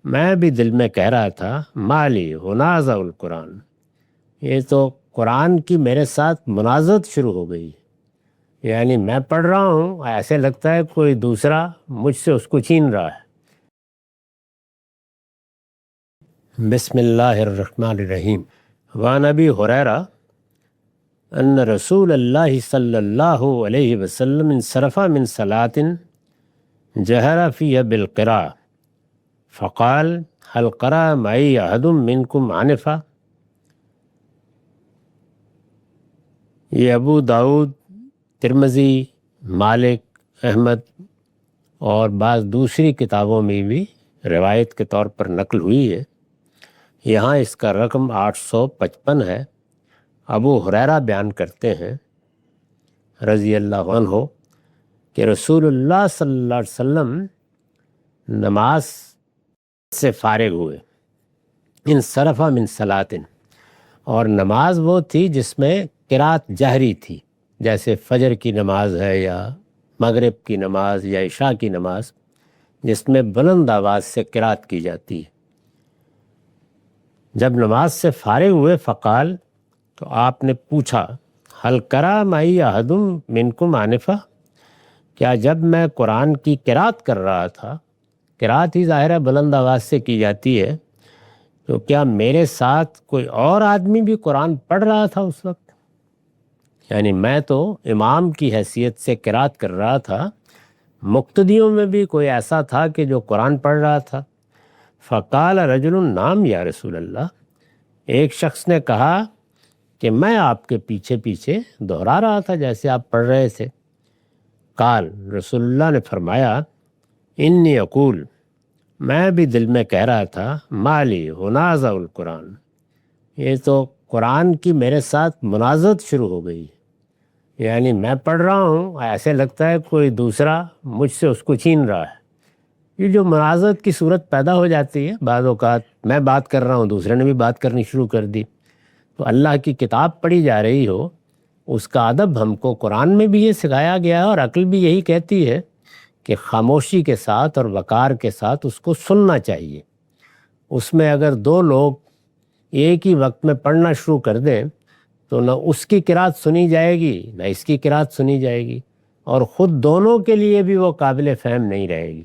میں بھی دل میں کہہ رہا تھا مالی ونازع القرآن، یہ تو قرآن کی میرے ساتھ منازعت شروع ہو گئی، یعنی میں پڑھ رہا ہوں ایسے لگتا ہے کوئی دوسرا مجھ سے اس کو چھین رہا ہے۔ بسم اللہ الرحمن الرحیم۔ وعن ابی ہریرہ ان رسول اللہ صلی اللہ علیہ وسلم انصرف من صلاة جہر فیہا بالقراءة فقال هل قرأ معی احد منکم عنفا۔ یہ ابو داؤد، ترمذی، مالک، احمد اور بعض دوسری کتابوں میں بھی روایت کے طور پر نقل ہوئی ہے۔ یہاں اس کا رقم 855 ہے۔ ابو ہریرہ بیان کرتے ہیں رضی اللہ عنہ کہ رسول اللہ صلی اللہ علیہ وسلم نماز سے فارغ ہوئے، انصرف من صلاۃ، اور نماز وہ تھی جس میں قرات جہری تھی، جیسے فجر کی نماز ہے یا مغرب کی نماز یا عشاء کی نماز، جس میں بلند آواز سے قرات کی جاتی ہے۔ جب نماز سے فارغ ہوئے فقال، تو آپ نے پوچھا هل قرأ معی احد منکم عنفا، کیا جب میں قرآن کی قرات کر رہا تھا، قرات ہی ظاہر ہے بلند آواز سے کی جاتی ہے، تو کیا میرے ساتھ کوئی اور آدمی بھی قرآن پڑھ رہا تھا اس وقت؟ یعنی میں تو امام کی حیثیت سے قرات کر رہا تھا، مقتدیوں میں بھی کوئی ایسا تھا کہ جو قرآن پڑھ رہا تھا۔ فقال رجل نعم یا رسول اللہ، ایک شخص نے کہا کہ میں آپ کے پیچھے پیچھے دہرا رہا تھا جیسے آپ پڑھ رہے تھے۔ قال، رسول اللہ نے فرمایا انی اقول، میں بھی دل میں کہہ رہا تھا مالی ونازع القرآن، یہ تو قرآن کی میرے ساتھ منازعت شروع ہو گئی، یعنی میں پڑھ رہا ہوں ایسے لگتا ہے کوئی دوسرا مجھ سے اس کو چھین رہا ہے۔ یہ جو منازعت کی صورت پیدا ہو جاتی ہے، بعض اوقات میں بات کر رہا ہوں دوسرے نے بھی بات کرنی شروع کر دی، تو اللہ کی کتاب پڑھی جا رہی ہو، اس کا ادب ہم کو قرآن میں بھی یہ سکھایا گیا ہے، اور عقل بھی یہی کہتی ہے کہ خاموشی کے ساتھ اور وقار کے ساتھ اس کو سننا چاہیے۔ اس میں اگر دو لوگ ایک ہی وقت میں پڑھنا شروع کر دیں تو نہ اس کی قرات سنی جائے گی نہ اس کی قرات سنی جائے گی، اور خود دونوں کے لیے بھی وہ قابل فہم نہیں رہے گی۔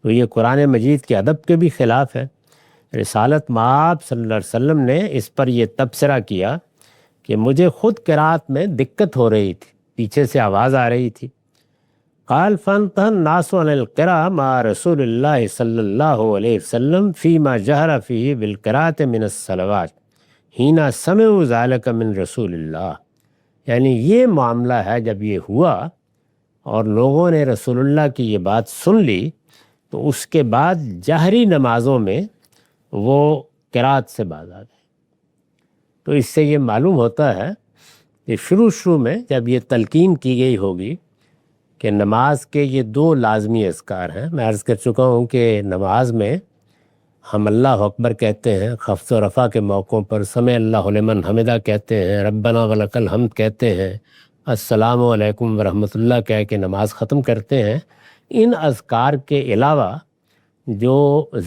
تو یہ قرآن مجید کے ادب کے بھی خلاف ہے۔ رسالت مآب صلی اللہ علیہ وسلم نے اس پر یہ تبصرہ کیا کہ مجھے خود قرات میں دقت ہو رہی تھی، پیچھے سے آواز آ رہی تھی۔ قال فانتهى الناس عن القراءة مع رسول اللہ صلی اللہ علیہ وسلم فيما جہر فيه بالقراءة من الصلوات حين سمعوا ذلك من رسول اللہ، یعنی یہ معاملہ ہے جب یہ ہوا اور لوگوں نے رسول اللہ کی یہ بات سن لی، تو اس کے بعد جہری نمازوں میں وہ قرات سے باز آ گئے۔ تو اس سے یہ معلوم ہوتا ہے کہ شروع میں جب یہ تلقین کی گئی ہوگی کہ نماز کے یہ دو لازمی اذکار ہیں، میں عرض کر چکا ہوں کہ نماز میں ہم اللہ اکبر کہتے ہیں، خفض و رفع کے موقعوں پر سمع اللہ لمن حمدہ کہتے ہیں، ربنا ولک الحمد کہتے ہیں، السلام علیکم ورحمۃ اللہ کہہ کے نماز ختم کرتے ہیں۔ ان اذکار کے علاوہ جو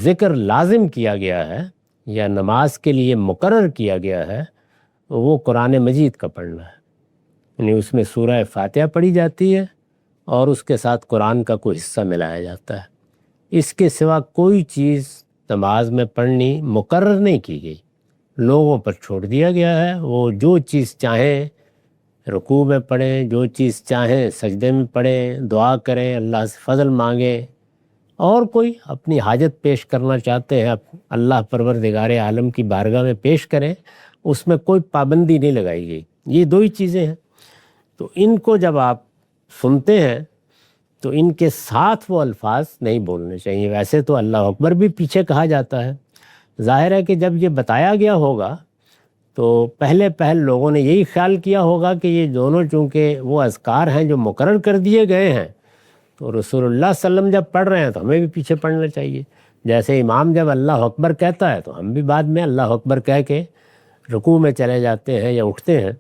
ذکر لازم کیا گیا ہے یا نماز کے لیے مقرر کیا گیا ہے وہ قرآن مجید کا پڑھنا ہے، یعنی اس میں سورہ فاتحہ پڑھی جاتی ہے اور اس کے ساتھ قرآن کا کوئی حصہ ملایا جاتا ہے۔ اس کے سوا کوئی چیز نماز میں پڑھنی مقرر نہیں کی گئی، لوگوں پر چھوڑ دیا گیا ہے، وہ جو چیز چاہیں رکوع میں پڑھیں، جو چیز چاہیں سجدے میں پڑھیں، دعا کریں، اللہ سے فضل مانگیں، اور کوئی اپنی حاجت پیش کرنا چاہتے ہیں اللہ پروردگار عالم کی بارگاہ میں پیش کریں، اس میں کوئی پابندی نہیں لگائی گئی۔ یہ دو ہی چیزیں ہیں، تو ان کو جب آپ سنتے ہیں تو ان کے ساتھ وہ الفاظ نہیں بولنے چاہیے۔ ویسے تو اللہ اکبر بھی پیچھے کہا جاتا ہے، ظاہر ہے کہ جب یہ بتایا گیا ہوگا تو پہلے لوگوں نے یہی خیال کیا ہوگا کہ یہ دونوں چونکہ وہ اذکار ہیں جو مقرر کر دیے گئے ہیں، تو رسول اللہ صلی اللہ علیہ وسلم جب پڑھ رہے ہیں تو ہمیں بھی پیچھے پڑھنا چاہیے۔ جیسے امام جب اللہ اکبر کہتا ہے تو ہم بھی بعد میں اللہ اکبر کہہ کے رکوع میں چلے جاتے ہیں یا اٹھتے ہیں۔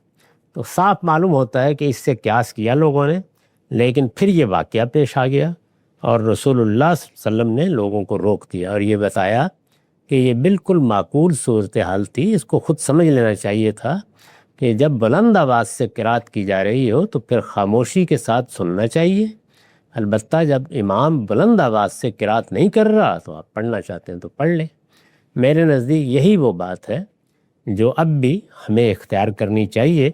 تو صاف معلوم ہوتا ہے کہ اس سے قیاس کیا لوگوں نے، لیکن پھر یہ واقعہ پیش آ گیا اور رسول اللہ صلی اللہ علیہ وسلم نے لوگوں کو روک دیا اور یہ بتایا کہ یہ بالکل معقول صورتحال تھی، اس کو خود سمجھ لینا چاہیے تھا کہ جب بلند آواز سے قرات کی جا رہی ہو تو پھر خاموشی کے ساتھ سننا چاہیے، البتہ جب امام بلند آواز سے قرات نہیں کر رہا تو آپ پڑھنا چاہتے ہیں تو پڑھ لیں۔ میرے نزدیک یہی وہ بات ہے جو اب بھی ہمیں اختیار کرنی چاہیے۔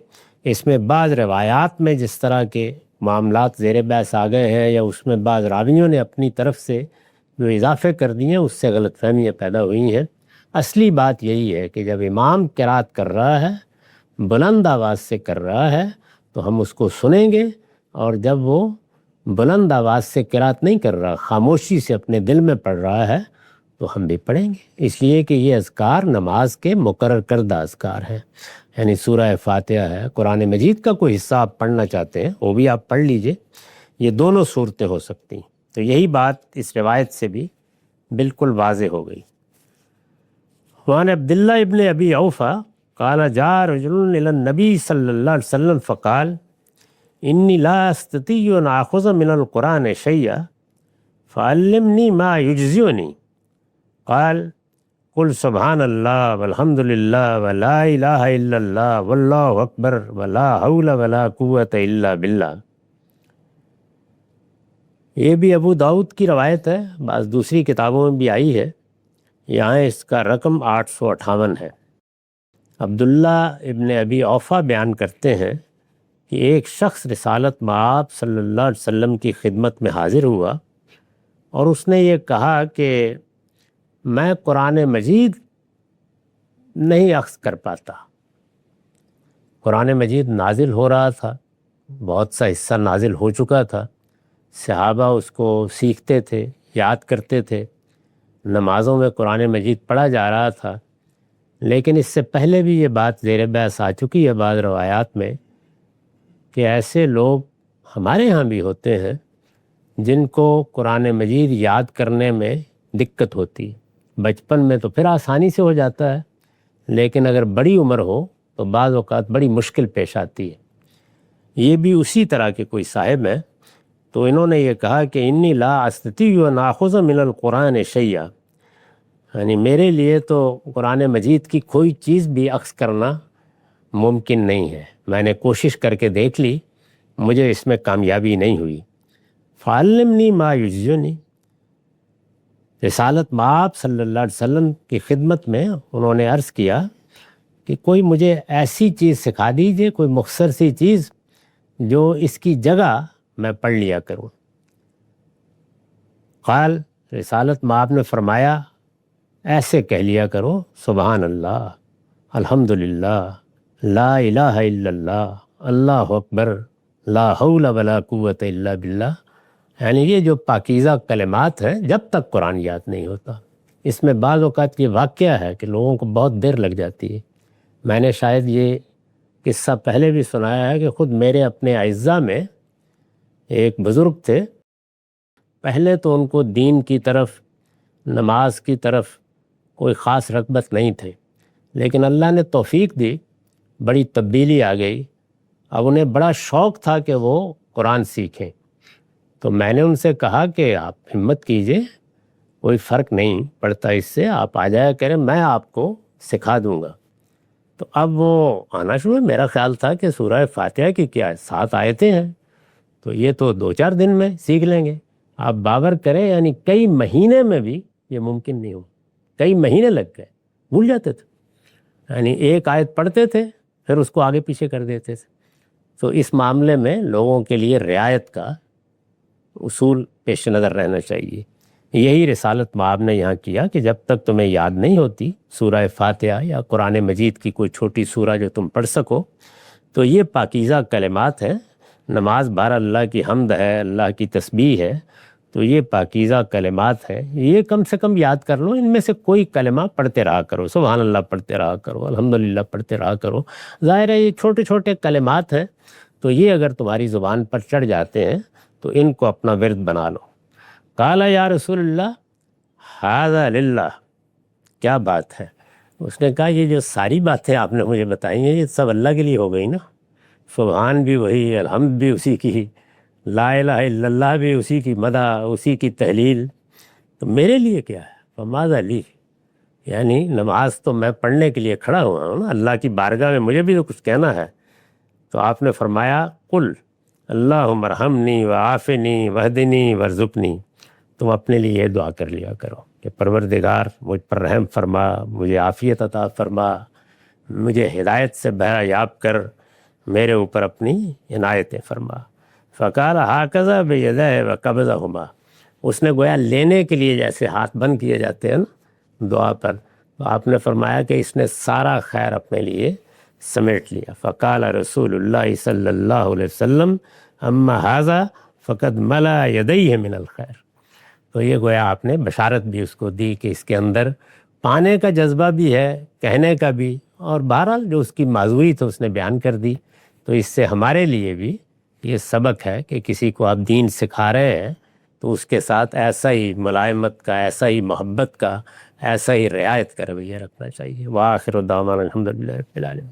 اس میں بعض روایات میں جس طرح کے معاملات زیر بحث آ گئے ہیں یا اس میں بعض راویوں نے اپنی طرف سے جو اضافے کر دیے ہیں اس سے غلط فہمیاں پیدا ہوئی ہیں۔ اصلی بات یہی ہے کہ جب امام قرات کر رہا ہے، بلند آواز سے کر رہا ہے، تو ہم اس کو سنیں گے، اور جب وہ بلند آواز سے قرات نہیں کر رہا، خاموشی سے اپنے دل میں پڑھ رہا ہے، تو ہم بھی پڑھیں گے، اس لیے کہ یہ اذکار نماز کے مقرر کردہ اذکار ہیں۔ یعنی سورہ فاتحہ ہے، قرآن مجید کا کوئی حصہ آپ پڑھنا چاہتے ہیں وہ بھی آپ پڑھ لیجئے، یہ دونوں صورتیں ہو سکتی ہیں۔ تو یہی بات اس روایت سے بھی بالکل واضح ہو گئی۔ وعن عبداللہ ابن ابی اوفا قال جاء رجل الى النبی صلی اللہ علیہ وسلم فقال انی لا استطیع ان آخذ من القرآن شیئا فعلمنی ما یجزئنی قال قل سبحان اللہ والحمد للہ ولا الہ الا اللہ واللہ اکبر ولا حول ولا قوت الا باللہ۔ یہ بھی ابو داؤد کی روایت ہے، بعض دوسری کتابوں میں بھی آئی ہے، یہاں اس کا رقم 858 ہے۔ عبداللہ ابن ابی اوفا بیان کرتے ہیں کہ ایک شخص رسالت مآب صلی اللہ علیہ وسلم کی خدمت میں حاضر ہوا اور اس نے یہ کہا کہ میں قرآن مجید نہیں اخذ کر پاتا۔ قرآن مجید نازل ہو رہا تھا، بہت سا حصہ نازل ہو چکا تھا، صحابہ اس کو سیکھتے تھے، یاد کرتے تھے، نمازوں میں قرآن مجید پڑھا جا رہا تھا، لیکن اس سے پہلے بھی یہ بات زیر بحث آ چکی ہے بعض روایات میں کہ ایسے لوگ ہمارے ہاں بھی ہوتے ہیں جن کو قرآن مجید یاد کرنے میں دقت ہوتی ہے۔ بچپن میں تو پھر آسانی سے ہو جاتا ہے، لیکن اگر بڑی عمر ہو تو بعض اوقات بڑی مشکل پیش آتی ہے۔ یہ بھی اسی طرح کے کوئی صاحب ہیں، تو انہوں نے یہ کہا کہ انی لا استطیع ان آخذ من القرآن شیئا، یعنی میرے لیے تو قرآن مجید کی کوئی چیز بھی اخذ کرنا ممکن نہیں ہے، میں نے کوشش کر کے دیکھ لی، مجھے اس میں کامیابی نہیں ہوئی۔ فعلمنی ما یجزئنی، رسالت مآب صلی اللہ علیہ وسلم کی خدمت میں انہوں نے عرض کیا کہ کوئی مجھے ایسی چیز سکھا دیجئے، کوئی مختصر سی چیز جو اس کی جگہ میں پڑھ لیا کروں۔ قال، رسالت مآب نے فرمایا ایسے کہہ لیا کرو سبحان اللہ، الحمد للہ، لا الہ الا اللہ، اللہ اکبر، لا حول ولا قوت الا باللہ۔ یعنی یہ جو پاکیزہ کلمات ہیں جب تک قرآن یاد نہیں ہوتا۔ اس میں بعض اوقات یہ واقعہ ہے کہ لوگوں کو بہت دیر لگ جاتی ہے۔ میں نے شاید یہ قصہ پہلے بھی سنایا ہے کہ خود میرے اپنے اعزاء میں ایک بزرگ تھے، پہلے تو ان کو دین کی طرف، نماز کی طرف کوئی خاص رغبت نہیں تھے، لیکن اللہ نے توفیق دی، بڑی تبدیلی آ گئی، اب انہیں بڑا شوق تھا کہ وہ قرآن سیکھیں۔ تو میں نے ان سے کہا کہ آپ ہمت کیجئے، کوئی فرق نہیں پڑتا اس سے، آپ آ جایا کریں، میں آپ کو سکھا دوں گا۔ تو اب وہ آنا شروع، میرا خیال تھا کہ سورہ فاتحہ کی کیا 7 آیتیں ہیں، تو یہ تو 2-4 دن میں سیکھ لیں گے۔ آپ باور کریں، یعنی کئی مہینے میں بھی یہ ممکن نہیں ہو، کئی مہینے لگ گئے، بھول جاتے تھے، یعنی ایک آیت پڑھتے تھے پھر اس کو آگے پیچھے کر دیتے تھے۔ تو اس معاملے میں لوگوں کے لیے رعایت کا اصول پیش نظر رہنا چاہیے۔ یہی رسالت مآب نے یہاں کیا کہ جب تک تمہیں یاد نہیں ہوتی سورہ فاتحہ یا قرآن مجید کی کوئی چھوٹی سورہ جو تم پڑھ سکو، تو یہ پاکیزہ کلمات ہیں۔ نماز بہر اللہ کی حمد ہے، اللہ کی تسبیح ہے، تو یہ پاکیزہ کلمات ہیں، یہ کم سے کم یاد کر لو، ان میں سے کوئی کلمہ پڑھتے رہا کرو، سبحان اللہ پڑھتے رہا کرو، الحمدللہ پڑھتے رہا کرو۔ ظاہر ہے یہ چھوٹے چھوٹے کلمات ہیں، تو یہ اگر تمہاری زبان پر چڑھ جاتے ہیں تو ان کو اپنا ورد بنا لو۔ قال یا رسول اللہ ھذا للہ، کیا بات ہے؟ اس نے کہا یہ جو ساری باتیں آپ نے مجھے بتائی ہیں یہ سب اللہ کے لیے ہو گئی نا، سبحان بھی وہی، الحمد بھی اسی کی، لا الہ الا اللہ بھی اسی کی مدح، اسی کی تحلیل، تو میرے لیے کیا ہے؟ فماذا لی، یعنی نماز تو میں پڑھنے کے لیے کھڑا ہوا ہوں نا، اللہ کی بارگاہ میں مجھے بھی تو کچھ کہنا ہے۔ تو آپ نے فرمایا قل اللہم ارحمنی وعافنی وہدنی ورزقنی، تم اپنے لیے یہ دعا کر لیا کرو کہ پروردگار مجھ پر رحم فرما، مجھے عافیت عطا فرما، مجھے ہدایت سے بہرا یاب کر، میرے اوپر اپنی عنایتیں فرما۔ فقال ہاکذا بیدہ وقبضہما، اس نے گویا لینے کے لیے جیسے ہاتھ بند کیے جاتے ہیں نا دعا پر، تو آپ نے فرمایا کہ اس نے سارا خیر اپنے لیے سمیٹ لیا۔ فقال رسول اللہ صلی اللہ علیہ وسلم اما ھذا فقد ملا یدیہ من الخیر، تو یہ گویا آپ نے بشارت بھی اس کو دی کہ اس کے اندر پانے کا جذبہ بھی ہے، کہنے کا بھی، اور بہرحال جو اس کی معذوری تو اس نے بیان کر دی۔ تو اس سے ہمارے لیے بھی یہ سبق ہے کہ کسی کو آپ دین سکھا رہے ہیں تو اس کے ساتھ ایسا ہی ملائمت کا، ایسا ہی محبت کا، ایسا ہی رعایت کا رویہ رکھنا چاہیے۔ وآخر دعوانا الحمدللہ رب العالمین۔